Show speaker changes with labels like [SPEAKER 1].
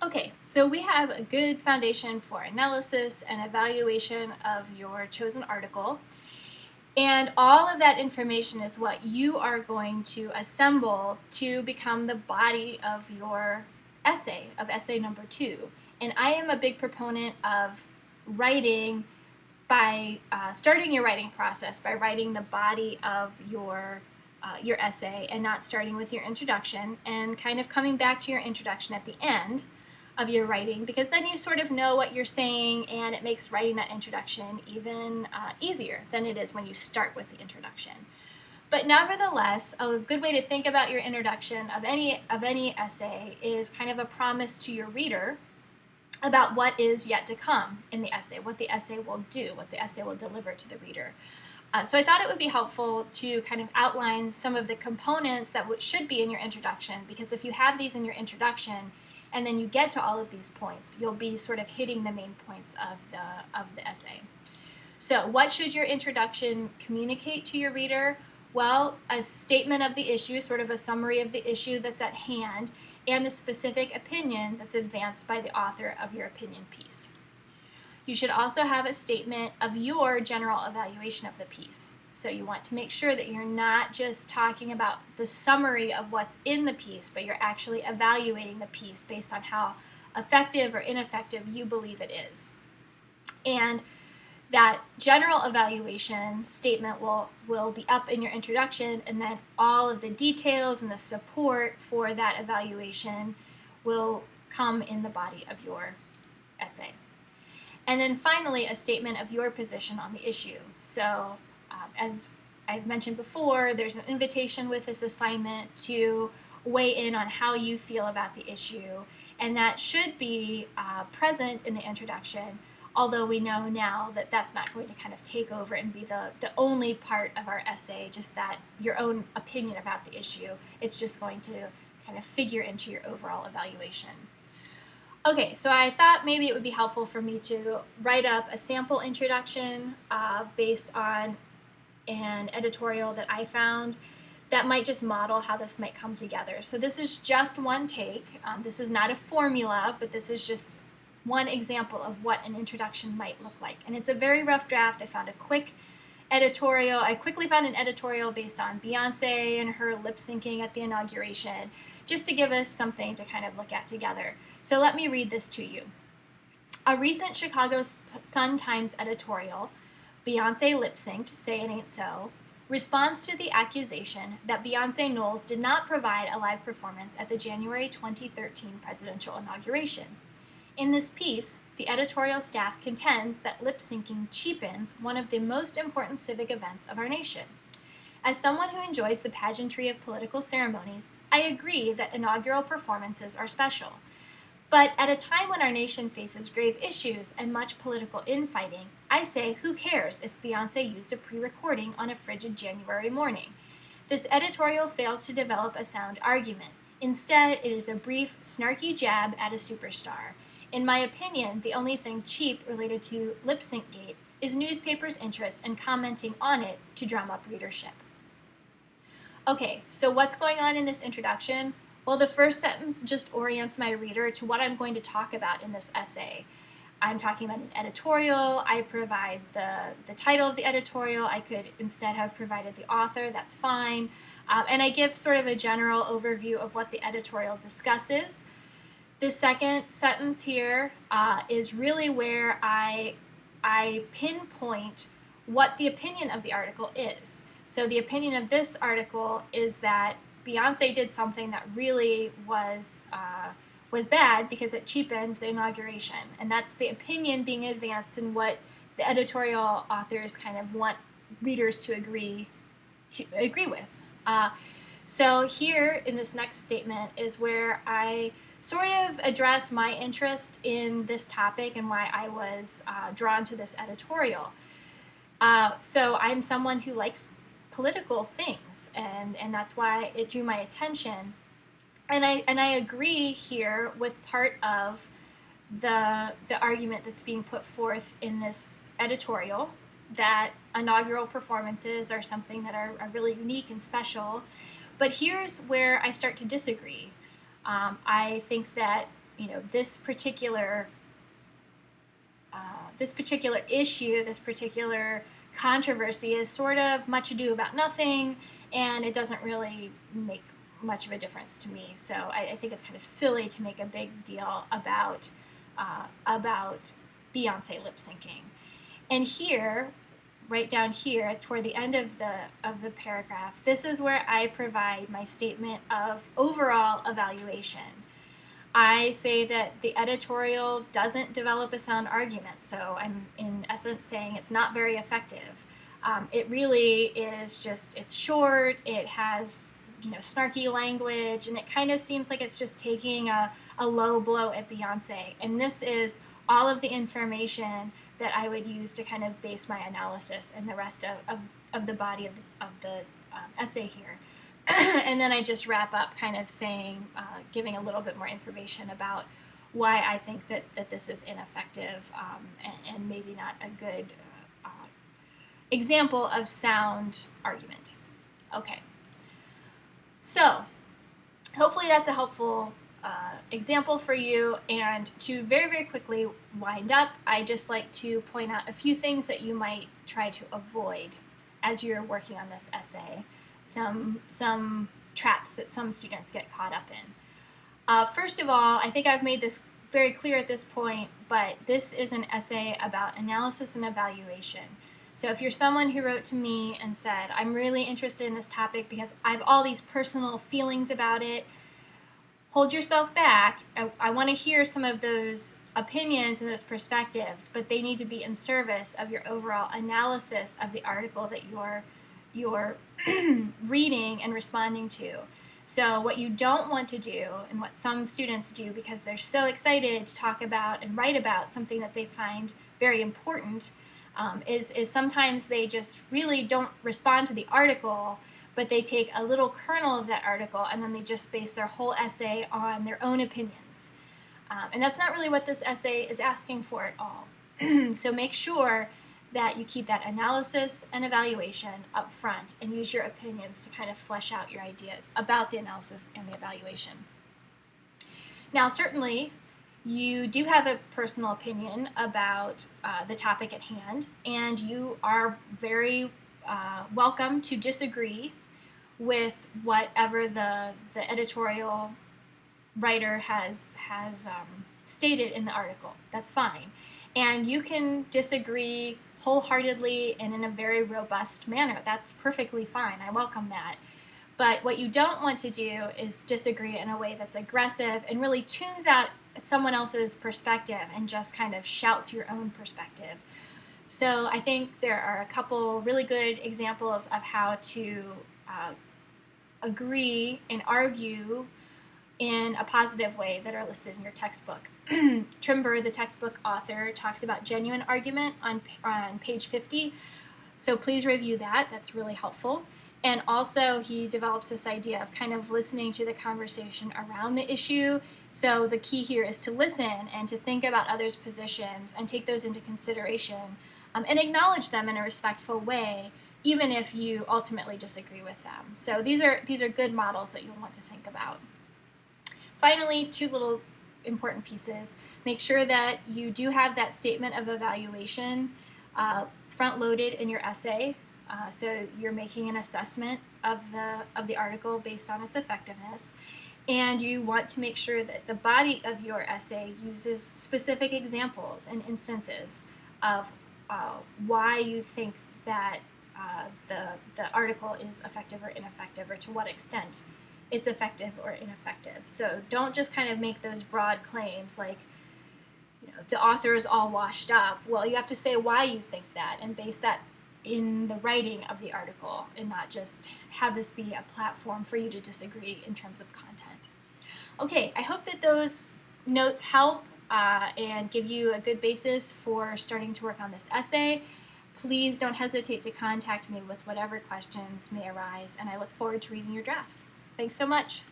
[SPEAKER 1] Okay, so we have a good foundation for analysis and evaluation of your chosen article. And all of that information is what you are going to assemble to become the body of your essay, of essay number 2. And I am a big proponent of writing by starting your writing process by writing the body of your essay and not starting with your introduction and kind of coming back to your introduction at the end of your writing, because then you sort of know what you're saying and it makes writing that introduction even easier than it is when you start with the introduction. But nevertheless, a good way to think about your introduction of any essay is kind of a promise to your reader about what is yet to come in the essay, what the essay will do, what the essay will deliver to the reader. So I thought it would be helpful to kind of outline some of the components that should be in your introduction, because if you have these in your introduction and then you get to all of these points, you'll be sort of hitting the main points of the essay. So what should your introduction communicate to your reader? Well, a statement of the issue, sort of a summary of the issue that's at hand, and the specific opinion that's advanced by the author of your opinion piece. You should also have a statement of your general evaluation of the piece. So you want to make sure that you're not just talking about the summary of what's in the piece, but you're actually evaluating the piece based on how effective or ineffective you believe it is. And that general evaluation statement will be up in your introduction, and then all of the details and the support for that evaluation will come in the body of your essay. And then finally, a statement of your position on the issue. So as I've mentioned before, there's an invitation with this assignment to weigh in on how you feel about the issue, and that should be present in the introduction, although we know now that that's not going to kind of take over and be the only part of our essay, just that your own opinion about the issue. It's just going to kind of figure into your overall evaluation. Okay, so I thought maybe it would be helpful for me to write up a sample introduction based on an editorial that I found that might just model how this might come together. So this is just one take. This is not a formula, but this is just one example of what an introduction might look like. And it's a very rough draft. I found a quick editorial. I quickly found an editorial based on Beyonce and her lip syncing at the inauguration, just to give us something to kind of look at together. So let me read this to you. A recent Chicago Sun-Times editorial, Beyonce lip synced, Say It Ain't So, responds to the accusation that Beyonce Knowles did not provide a live performance at the January 2013 presidential inauguration. In this piece, the editorial staff contends that lip syncing cheapens one of the most important civic events of our nation. As someone who enjoys the pageantry of political ceremonies, I agree that inaugural performances are special. But at a time when our nation faces grave issues and much political infighting, I say, who cares if Beyonce used a pre-recording on a frigid January morning? This editorial fails to develop a sound argument. Instead, it is a brief, snarky jab at a superstar. In my opinion, the only thing cheap related to Lip Sync Gate is newspapers' interest in commenting on it to drum up readership. Okay, so what's going on in this introduction? Well, the first sentence just orients my reader to what I'm going to talk about in this essay. I'm talking about an editorial. I provide the title of the editorial. I could instead have provided the author. That's fine. And I give sort of a general overview of what the editorial discusses. The second sentence here is really where I pinpoint what the opinion of the article is. So the opinion of this article is that Beyonce did something that really was bad because it cheapened the inauguration, and that's the opinion being advanced and what the editorial authors kind of want readers to agree with. So here in this next statement is where I sort of address my interest in this topic and why I was drawn to this editorial. So I'm someone who likes political things, and that's why it drew my attention. And I agree here with part of the argument that's being put forth in this editorial, that inaugural performances are something that are really unique and special. But here's where I start to disagree. I think that this particular issue, this particular controversy is sort of much ado about nothing, and it doesn't really make much of a difference to me. So I think it's kind of silly to make a big deal about Beyonce lip syncing. And here, right down here, toward the end of the paragraph, this is where I provide my statement of overall evaluation. I say that the editorial doesn't develop a sound argument, so I'm in essence saying it's not very effective. It really is just, it's short, it has snarky language, and it kind of seems like it's just taking a low blow at Beyonce. And this is all of the information that I would use to kind of base my analysis and the rest of the body of the essay here. And then I just wrap up kind of saying, giving a little bit more information about why I think that this is ineffective and maybe not a good example of sound argument. Okay. So hopefully that's a helpful example for you. And to very, very quickly wind up, I just like to point out a few things that you might try to avoid as you're working on this essay. Some traps that some students get caught up in. First of all, I think I've made this very clear at this point, but this is an essay about analysis and evaluation. So if you're someone who wrote to me and said, I'm really interested in this topic because I have all these personal feelings about it, hold yourself back. I want to hear some of those opinions and those perspectives, but they need to be in service of your overall analysis of the article that you're reading and responding to. So what you don't want to do, and what some students do because they're so excited to talk about and write about something that they find very important, is sometimes they just really don't respond to the article, but they take a little kernel of that article and then they just base their whole essay on their own opinions. And that's not really what this essay is asking for at all. So make sure that you keep that analysis and evaluation up front and use your opinions to kind of flesh out your ideas about the analysis and the evaluation. Now, certainly, you do have a personal opinion about the topic at hand, and you are very welcome to disagree with whatever the editorial writer has stated in the article. That's fine. And you can disagree wholeheartedly and in a very robust manner. That's perfectly fine. I welcome that. But what you don't want to do is disagree in a way that's aggressive and really tunes out someone else's perspective and just kind of shouts your own perspective. So I think there are a couple really good examples of how to agree and argue in a positive way that are listed in your textbook. Trimber, the textbook author, talks about genuine argument on page 50. So please review that. That's really helpful. And also he develops this idea of kind of listening to the conversation around the issue. So the key here is to listen and to think about others' positions and take those into consideration and acknowledge them in a respectful way, even if you ultimately disagree with them. So these are good models that you'll want to think about. Finally, two little important pieces. Make sure that you do have that statement of evaluation front-loaded in your essay. So you're making an assessment of the article based on its effectiveness. And you want to make sure that the body of your essay uses specific examples and instances of why you think that the article is effective or ineffective, or to what extent it's effective or ineffective. So don't just kind of make those broad claims like, the author is all washed up. Well, you have to say why you think that and base that in the writing of the article, and not just have this be a platform for you to disagree in terms of content. Okay, I hope that those notes help and give you a good basis for starting to work on this essay. Please don't hesitate to contact me with whatever questions may arise, and I look forward to reading your drafts. Thanks so much.